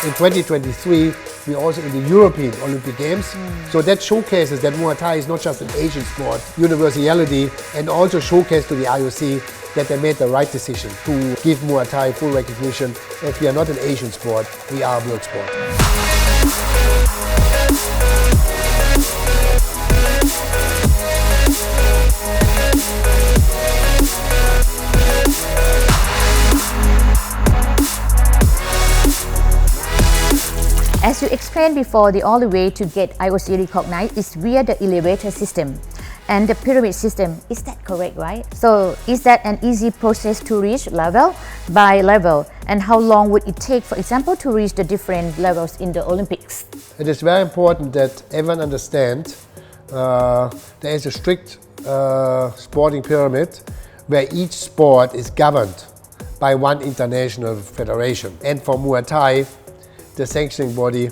in 2023, we're also in the European Olympic Games. So that showcases that Muay Thai is not just an Asian sport, universality, and also showcase to the IOC that they made the right decision to give Muay Thai full recognition. If we are not an Asian sport, we are a world sport. As you explained before, the only way to get IOC recognized is via the elevator system and the pyramid system. Is that correct, right? So is that an easy process to reach level by level? And how long would it take, for example, to reach the different levels in the Olympics? It is very important that everyone understands there is a strict sporting pyramid where each sport is governed by one international federation. And for Muay Thai, the sanctioning body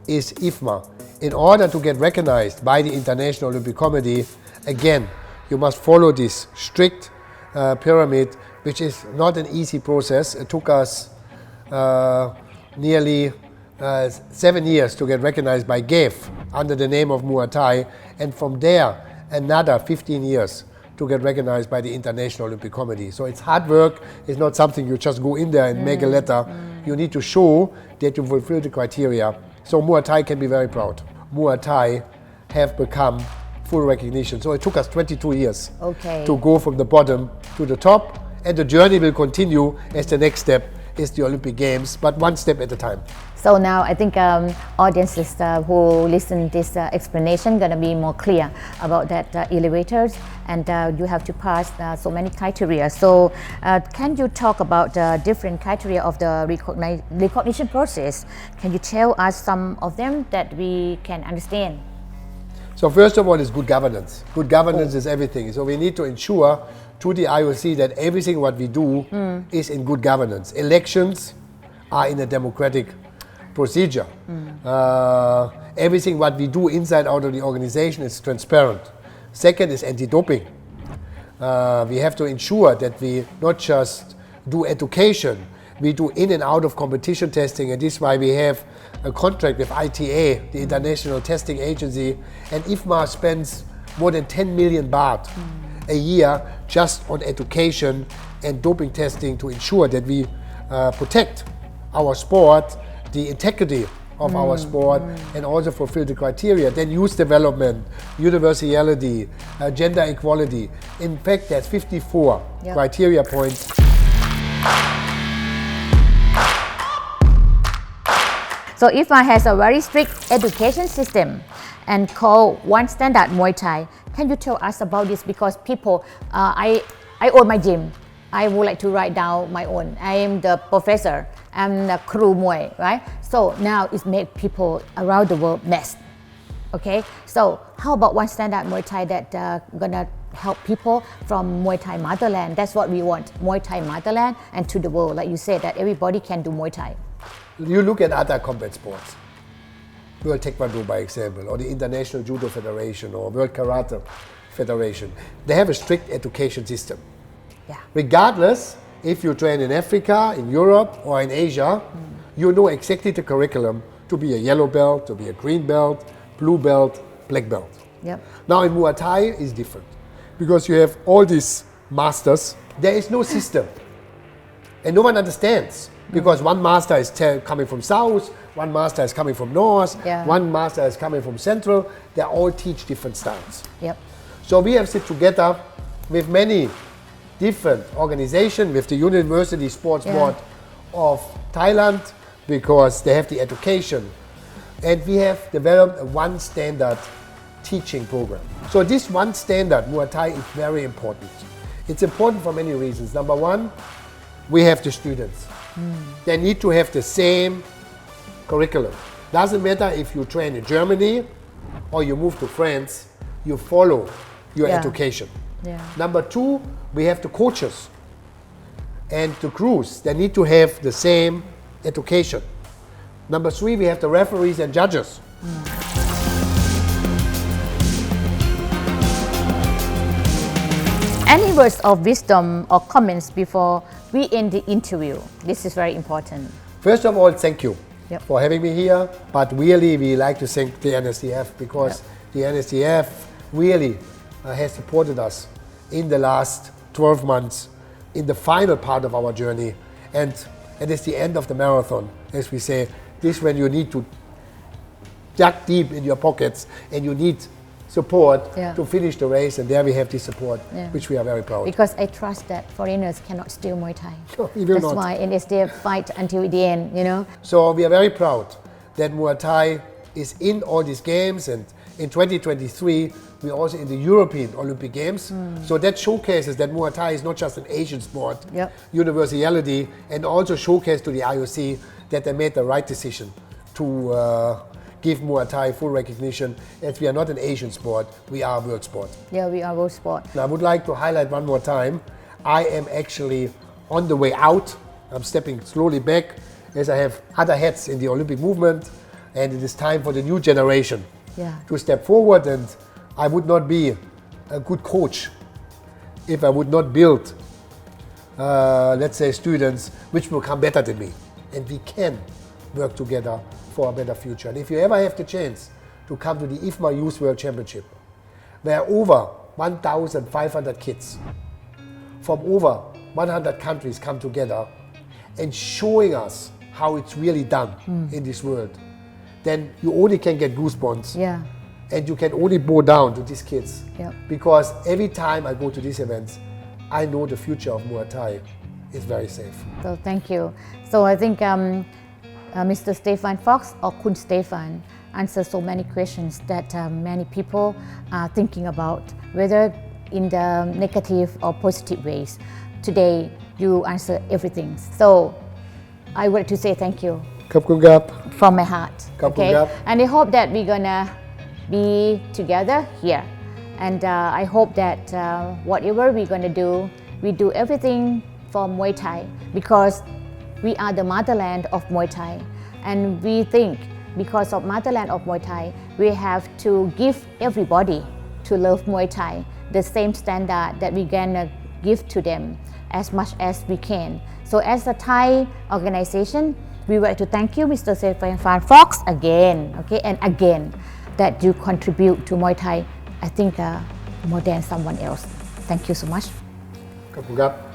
is IFMA. In order to get recognized by the International Olympic Committee, again, you must follow this strict pyramid, which is not an easy process. It took us nearly 7 years to get recognized by GAFE under the name of Muay Thai, and from there another 15 years to get recognized by the International Olympic Committee. So it's hard work. It's not something you just go in there and make a letter. You need to show that you fulfill the criteria. So Muay Thai can be very proud. Muay Thai have become full recognition. So it took us 22 years to go from the bottom to the top, and the journey will continue as the next step is the Olympic Games, but one step at a time. So now I think audiences who listen to this explanation going to be more clear about that elevators, and you have to pass so many criteria. So can you talk about the different criteria of the recognition process? Can you tell us some of them that we can understand? So first of all is good governance. Good governance is everything. So we need to ensure to the IOC that everything what we do is in good governance. Elections are in a democratic procedure. Everything what we do inside out of the organization is transparent. Second is anti-doping. We have to ensure that we not just do education, we do in and out of competition testing, and this is why we have a contract with ITA, the International Testing Agency, and IFMA spends more than 10 million baht a year just on education and doping testing to ensure that we protect our sport, the integrity of our sport, and also fulfill the criteria. Then youth development, universality, gender equality. In fact, there's 54 criteria points. So IFMA has a very strict education system and called One Standard Muay Thai. Can you tell us about this? Because people, I own my gym. I would like to write down my own. I am the professor. I'm the crew Muay, right? So now it's made people around the world mess. Okay, so how about One Standard Muay Thai that gonna help people from Muay Thai motherland? That's what we want, Muay Thai motherland and to the world. Like you said, that everybody can do Muay Thai. You look at other combat sports, World Taekwondo by example, or the International Judo Federation, or World Karate Federation. They have a strict education system. Yeah. Regardless if you train in Africa, in Europe, or in Asia, you know exactly the curriculum to be a yellow belt, to be a green belt, blue belt, black belt. Yep. Now in Muay Thai is different because you have all these masters. There is no system, and no one understands. Because one master is coming from south, one master is coming from north, one master is coming from central. They all teach different styles. Yep. So we have sit together with many different organizations, with the University Sports Board of Thailand, because they have the education. And we have developed a one standard teaching program. So this one standard Muay Thai is very important. It's important for many reasons. Number one, we have the students. They need to have the same curriculum. Doesn't matter if you train in Germany or you move to France, you follow your education. Number two, we have the coaches and the crews. They need to have the same education. Number three, we have the referees and judges. Any words of wisdom or comments before we end the interview? This is very important. First of all, thank you. Yep. for having me here. But really, we like to thank the NSDF because the NSDF really has supported us in the last 12 months in the final part of our journey. And it's the end of the marathon, as we say. This when you need to dug deep in your pockets and you need support to finish the race, and there we have this support, which we are very proud. Because I trust that foreigners cannot steal Muay Thai. No, we will That's not. why NSDF fight until the end, you know. So we are very proud that Muay Thai is in all these games, and in 2023 we're also in the European Olympic Games. So that showcases that Muay Thai is not just an Asian sport, universality, and also showcase to the IOC that they made the right decision to give Muay Thai full recognition, as we are not an Asian sport, we are a world sport. Yeah, we are world sport. Now, I would like to highlight one more time, I am actually on the way out. I'm stepping slowly back as I have other hats in the Olympic movement, and it is time for the new generation to step forward, and I would not be a good coach if I would not build, let's say, students which will come better than me, and we can work together for a better future. And if you ever have the chance to come to the IFMA Youth World Championship, where over 1,500 kids from over 100 countries come together and showing us how it's really done in this world, then you only can get goosebumps. Yeah. And you can only bow down to these kids. Yep. Because every time I go to these events, I know the future of Muay Thai is very safe. So thank you. So I think Mr. Stefan Fox or Kun Stefan answered so many questions that many people are thinking about, whether in the negative or positive ways. Today, you answer everything. So I would like to say thank you ขอบคุณครับ from my heart. ขอบคุณครับ And I hope that we're gonna be together here. And I hope that whatever we're gonna do, we do everything for Muay Thai, because we are the motherland of Muay Thai. And we think because of motherland of Muay Thai, we have to give everybody to love Muay Thai the same standard that we gonna give to them as much as we can. So as a Thai organization, we would like to thank you, Mr. Stefan Fox, again, okay, and again, that you contribute to Muay Thai, I think more than someone else. Thank you so much. ขอบคุณครับ